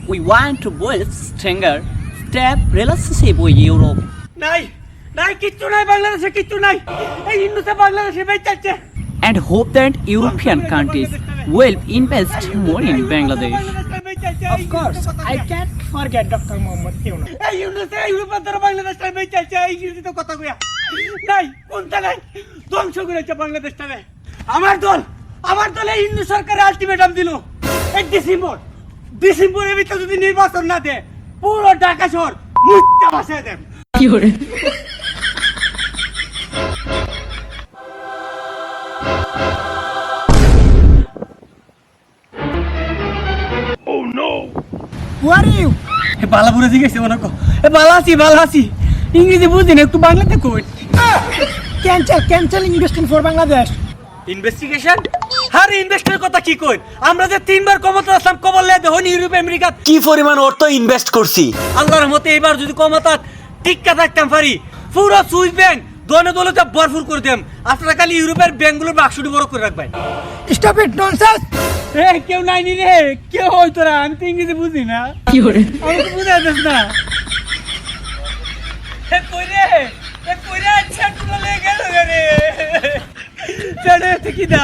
We want to build stronger step relationship with Europe নাই নাই কিচ্ছু নাই বাংলাদেশে কিচ্ছু নাই এই হিন্দুতে বাংলাদেশে বেঁচেছে and hope that European countries will invest more in Bangladesh. Of course, I can't forget Dr. Mohammed Yunus. এই হিন্দুতে ইউরোপের দ্বারা বাংলাদেশটা বেঁচেছে এই ইংরেজিতে কথা কইয়া নাই কোনটা নাই ধ্বংস করেছে বাংলাদেশটাকে আমার দল এই হিন্দু সরকারের আলটিমেটাম দিল এই ডিসেম্বরের ভিতরে যদি নির্বাচন না দেয় পুরো ঢাকা শহর মুচ্চা ভাসিয়ে দেন কি করে Who are you? এ বালাপুরে জিজ্ঞেস মনে কো এ ভালো আছি ইংরেজি বুঝি না একটু বাংলাতে কই Cancel investing for Bangladesh. Investigation আরে ইনভেস্টের কথা কি কই আমরা যে তিনবার ক্ষমতা আসলাম কবল লেদে হনি ইউরোপ আমেরিকা কি পরিমাণ অর্থ ইনভেস্ট করছি আল্লাহর রহমতে এবার যদি ক্ষমতা টিক্কা থাকতাম পারি পুরো সুইস ব্যাংক দলে ভরপুর করে দেম আপনারা খালি ইউরোপের ব্যাংকগুলোর বাক্সটি বড় করে রাখবেন Stop it, nonsense! এ কেউ নাই নি রে কেউ হই তোরা আমি তো ইংরেজি বুঝি না কি করে আমি তো বুঝা যাস না এ কই রে আচ্ছা তুলে গেল রে চলে কি দা